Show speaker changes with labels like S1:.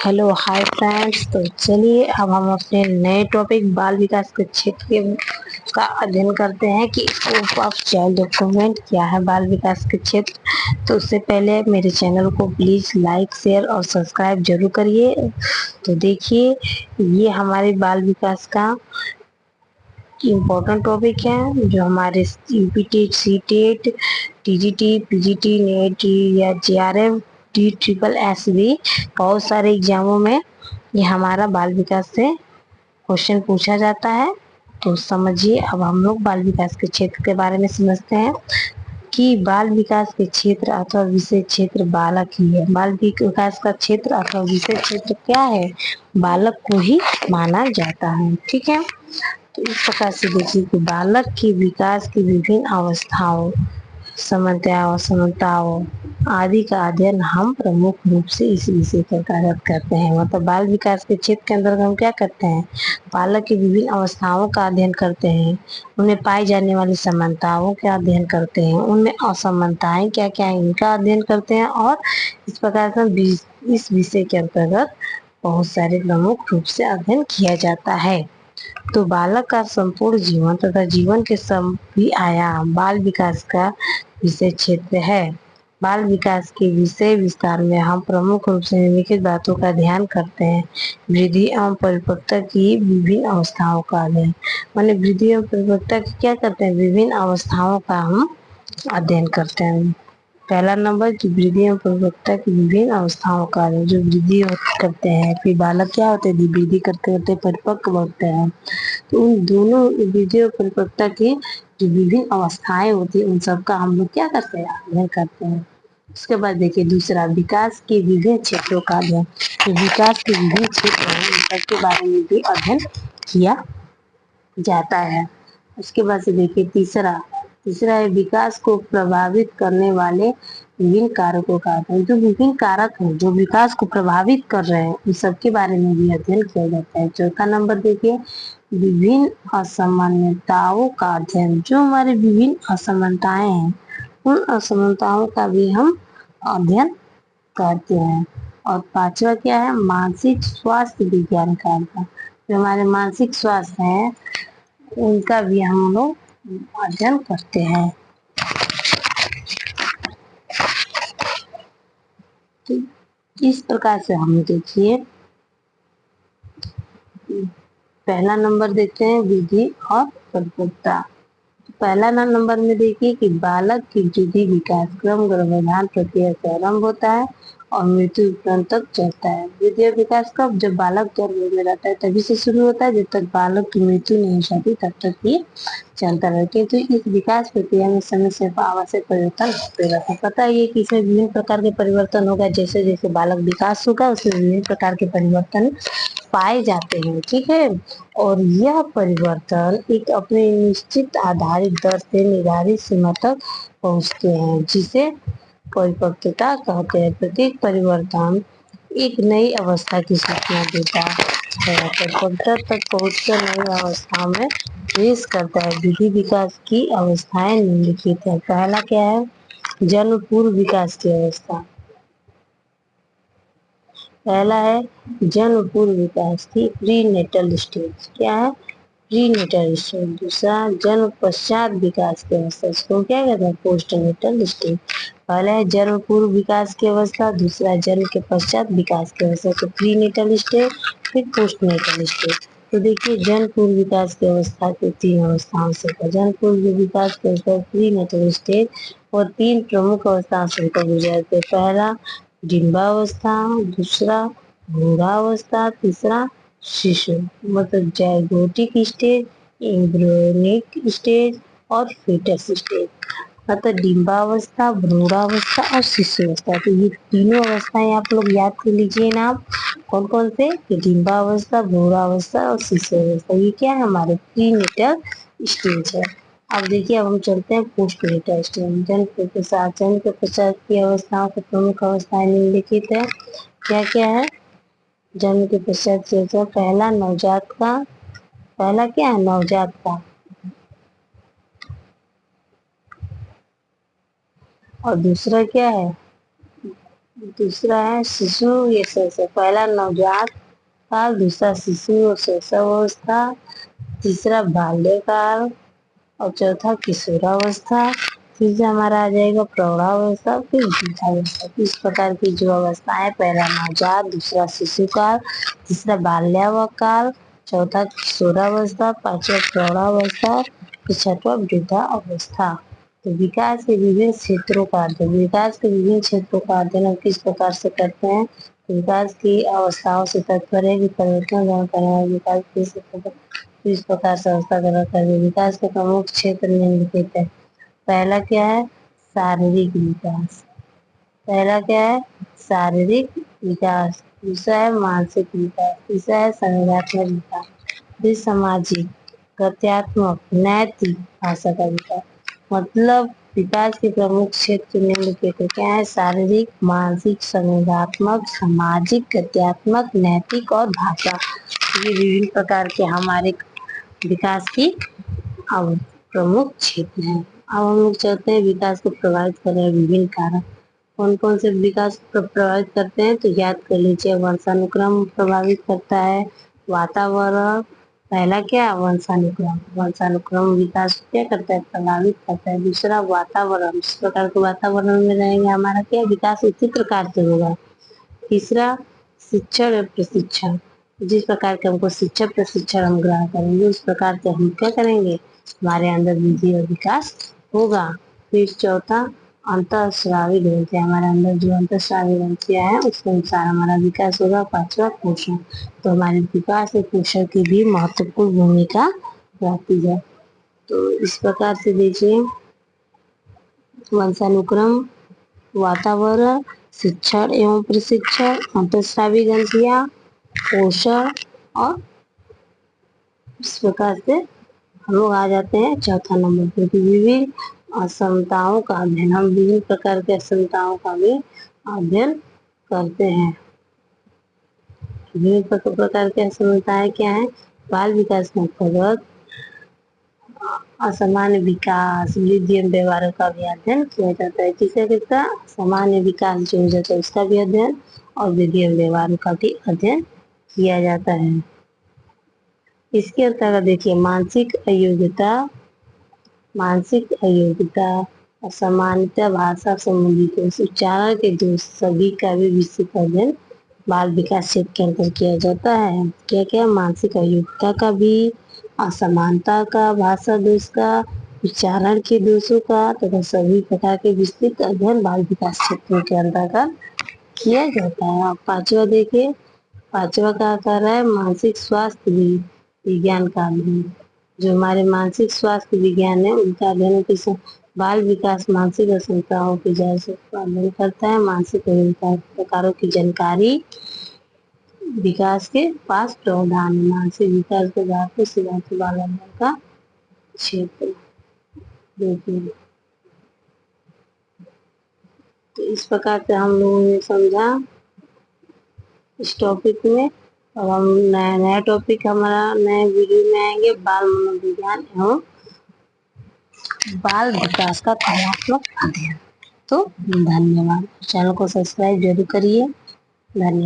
S1: Hello hi friends. तो चलिए अब हम अपने नए टॉपिक बाल विकास के क्षेत्र का अध्ययन करते हैं कि ग्रुप ऑफ चाइल्ड डेवलपमेंट क्या है बाल विकास के क्षेत्र। तो उससे पहले मेरे चैनल को प्लीज लाइक शेयर और सब्सक्राइब जरूर करिए। तो देखिए ये हमारे बाल विकास का इम्पोर्टेंट टॉपिक है जो हमारे UP C TET TGT PGT NET या जेआरएफ डी ट्रिपल एस भी बहुत सारे एग्जामों में ये हमारा बाल विकास से क्वेश्चन पूछा जाता है। तो समझिए अब हम लोग बाल विकास के क्षेत्र के बारे में समझते हैं कि बाल विकास के क्षेत्र अथवा विषय क्षेत्र बालक ही है। बाल विकास का क्षेत्र अथवा विषय क्षेत्र क्या है? बालक को ही माना जाता है। ठीक है, तो इस प्रकार से देखिए कि बालक के विकास की विभिन्न अवस्थाओं समताओं आदि का अध्ययन हम प्रमुख रूप से इस विषय के तहत करते हैं। मतलब बाल विकास के क्षेत्र के अंदर हम क्या करते हैं? बालक की विभिन्न अवस्थाओं का अध्ययन करते हैं, उनमें पाई जाने वाली समानताओं का अध्ययन करते हैं, उनमें असमानताएं क्या क्या है इनका अध्ययन करते हैं। और इस प्रकार से इस विषय के अंतर्गत बहुत सारे प्रमुख रूप से अध्ययन किया जाता है। तो बालक का संपूर्ण जीवन तथा जीवन के सभी आयाम बाल विकास का विषय क्षेत्र है। बाल विकास के विषय विस्तार में हम प्रमुख रूप से निम्नलिखित बातों का ध्यान करते हैं। वृद्धि एवं परिपक्वता की विभिन्न अवस्थाओं का अध्ययन। माने वृद्धि एवं परिपक्वता की क्या करते हैं? विभिन्न अवस्थाओं का हम अध्ययन करते हैं। पहला नंबर की वृद्धि एवं परिपक्वता की विभिन्न अवस्थाओं का जो वृद्धि करते हैं, फिर बालक क्या होते हैं? वृद्धि करते करते परिपक्व होते हैं। तो उन दोनों वृद्धि और परिपक्वता की जो विभिन्न अवस्थाएं होती है उन सबका हम लोग क्या करते हैं? अध्ययन करते हैं। उसके बाद देखिए दूसरा विकास के विभिन्न क्षेत्रों का अध्ययन। तो विकास के विभिन्न क्षेत्र हैं इन सबके बारे में भी अध्ययन किया जाता है। उसके बाद से देखिए तीसरा तीसरा है विकास को प्रभावित करने वाले विभिन्न कारकों का अध्ययन। जो विभिन्न कारक हैं जो विकास को प्रभावित कर रहे हैं उन सबके बारे में भी अध्ययन किया जाता है। चौथा नंबर देखिए विभिन्न असामान्यताओं का अध्ययन। जो हमारे विभिन्न असमानताएं हैं उन असमानताओं का भी हम अध्ययन करते हैं। और पांचवा क्या है? मानसिक स्वास्थ्य विज्ञान का अध्ययन। जो हमारे मानसिक स्वास्थ्य है उनका भी हम लोग अध्ययन करते हैं। तो इस प्रकार से हम देखिए पहला नंबर देखते हैं वृद्धि और परिपक्वता। पहला नंबर में देखिए कि बालक की वृद्धि विकास क्रम गर्भाधान प्रक्रिया से आरंभ होता है और मृत्यु तक चलता है। वृद्धि और विकास कब? जब बालक गर्भ में रहता है तभी से शुरू होता है। जब तक बालक की मृत्यु नहीं हो जाती तब तक ये चलता रहता है। तो इस विकास प्रक्रिया में समय से आवश्यक परिवर्तन होते रहता है। पता है कि इसमें विभिन्न प्रकार के परिवर्तन होगा। जैसे जैसे बालक विकास होगा उसमें विभिन्न प्रकार के परिवर्तन पाए जाते हैं। ठीक है, और यह परिवर्तन एक अपने निश्चित आधारित दर से निर्धारित सीमा तक पहुंचते हैं जिसे परिपक्वता कहते हैं। प्रत्येक परिवर्तन एक नई अवस्था की सूचना देता है। परिपक्वता तक पहुंचकर नई अवस्था में प्रवेश करता है। वृद्धि विकास की अवस्थाएं निम्नलिखित है। पहला क्या है? जन्म पूर्व विकास की अवस्था। पहला है जन्म पूर्व विकास की प्री नेटल स्टेज। क्या है? Pre natal stage. दूसरा जन्म पश्चात विकास की अवस्था, इसको क्या कहते हैं? Post natal stage. पहला है जन्म पूर्व विकास की अवस्था, दूसरा जन्म के पश्चात विकास की अवस्था। तो प्री नेटल स्टेज फिर पोस्ट नेटल स्टेज। तो देखिए जन्म पूर्व विकास की अवस्था के तीन अवस्थाओं से जन्म पूर्व विकास के अवस्था प्री नेटल स्टेज और तीन प्रमुख अवस्थाओं से गुजरते। पहला डिम्बावस्था, दूसरा भ्रूणावस्था, तीसरा शिशु मतलब जाइगोटिक स्टेज, एम्ब्रियोनिक स्टेज और फीटस स्टेज। मतलब डिम्बावस्था, भ्रूणावस्था और शिशुअवस्था। तो ये तीनों अवस्थाएं आप लोग याद कर लीजिए नाम। कौन कौन से? डिम्बावस्था, भ्रूणावस्था और शिशुअवस्था। ये क्या है? हमारे प्रीनेटल स्टेज है। अब देखिए अब हम चलते हैं पोस्ट नेटल स्टेज। जन्म के पश्चात की अवस्थाओं को प्रमुख अवस्थाएं निम्नलिखित है। क्या क्या है? जन्म के पश्चात से पहला नवजात का पहला क्या है? नवजात का। और दूसरा क्या है? दूसरा है शिशु, ये शैशव, पहला नवजात काल, दूसरा शिशु और शैशवावस्था, तीसरा बाल्यकाल और चौथा किशोरावस्था, फिर से हमारा आ जाएगा प्रौढ़ावस्था, फिर वृद्धावस्था। इस प्रकार की जो अवस्थाएं, पहला नवजात, दूसरा शिशु काल, तीसरा बाल्यावकाल, चौथा किशोरावस्था, पांचवा प्रौढ़ावस्था, फिर छठवा वृद्धा अवस्था। तो विकास के विभिन्न क्षेत्रों का अध्ययन, विकास के विभिन्न क्षेत्रों का अध्ययन हम किस प्रकार से करते हैं? तो विकास की अवस्थाओं से तात्पर्य है कि परिवर्तन ग्रहण करने वाले विकास किस प्रकार से अवस्था ग्रहण कर विकास के प्रमुख क्षेत्र निम्नलिखित है। पहला क्या है? शारीरिक विकास। पहला क्या है? शारीरिक विकास। दूसरा है मानसिक विकास। तीसरा है संज्ञानात्मक विकास। फिर सामाजिक, गत्यात्मक, नैतिक, भाषा का विकास। मतलब विकास के प्रमुख क्षेत्र निम्नलिखित है। क्या है? शारीरिक, मानसिक, संज्ञानात्मक, सामाजिक, गत्यात्मक, नैतिक और भाषा। ये विभिन्न प्रकार के हमारे विकास की अब प्रमुख क्षेत्र हैं। अब हम लोग चलते हैं विकास को प्रभावित कर रहे विभिन्न कारक। कौन कौन से विकास को प्रभावित करते हैं? तो याद कर लीजिए। वंशानुक्रम प्रभावित करता है, वातावरण, पहला क्या? वंशानुक्रम। वंशानुक्रम विकास को क्या करता है? प्रभावित करता है। दूसरा वातावरण, जिस प्रकार के वातावरण में रहेंगे हमारा क्या विकास उसी प्रकार से होगा। तीसरा शिक्षण और प्रशिक्षण, जिस प्रकार के हमको शिक्षण प्रशिक्षण हम ग्रहण करेंगे उस प्रकार से हम क्या करेंगे, हमारे अंदर वृद्धि और विकास होगा। फिर चौथा अंतःस्रावी ग्रंथियां, हमारे अंदर जो अंतःस्रावी ग्रंथियां हैं उसके अनुसार हमारा विकास होगा। पांचवा पोषण, तो हमारे विकास और पोषण की भी महत्वपूर्ण भूमिका रहती है। तो इस प्रकार से देखिए, वंशानुक्रम, वातावरण, शिक्षण एवं प्रशिक्षण, अंतःस्रावी ग्रंथियां, पोषण, और इस प्रकार से हम लोग आ जाते हैं चौथा नंबर पर कि विभिन्न असमताओं का अध्ययन। हम विभिन्न प्रकार के असमताओं का भी अध्ययन करते हैं। विभिन्न प्रकार के असमताएं क्या है? बाल विकास के अंतर्गत असामान्य विकास, वृद्धि एवं व्यवहारों का भी अध्ययन किया जाता है। किसका किसका? सामान्य विकास जो हो जाता है उसका भी अध्ययन और वृद्धि एवं व्यवहारों का भी अध्ययन किया जाता है। इसके अंतर्गत देखिए मानसिक अयोग्यता, मानसिक अयोग्यता, असमानता, भाषा संबंधित उच्चारण के दोष सभी का भी विस्तृत अध्ययन बाल विकास क्षेत्र के अंतर्गत किया जाता है। क्या क्या? मानसिक अयोग्यता का भी, असमानता का, भाषा दोष का, उच्चारण के दोषों का तथा सभी प्रकार के विस्तृत अध्ययन बाल विकास क्षेत्र के अंतर्गत किया जाता है। अब पांचवा देखिए, पांचवा का कर रहा है मानसिक स्वास्थ्य विज्ञान का अध्ययन। जो हमारे मानसिक स्वास्थ्य विज्ञान है उनका अध्ययन किस बाल विकास मानसिक असमताओं की जांच का अध्ययन करता है। मानसिक प्रकारों की जानकारी विकास के पास प्रावधान, मानसिक विकास के बाद को सिद्धांत बाल का क्षेत्र देखिए। तो इस प्रकार से हम लोगों ने समझा इस टॉपिक में। अब हम नया नया टॉपिक हमारा नए वीडियो में आएंगे, बाल मनोविज्ञान एवं बाल विकास का तुलनात्मक अध्ययन। तो धन्यवाद। चैनल को सब्सक्राइब जरूर करिए। धन्यवाद।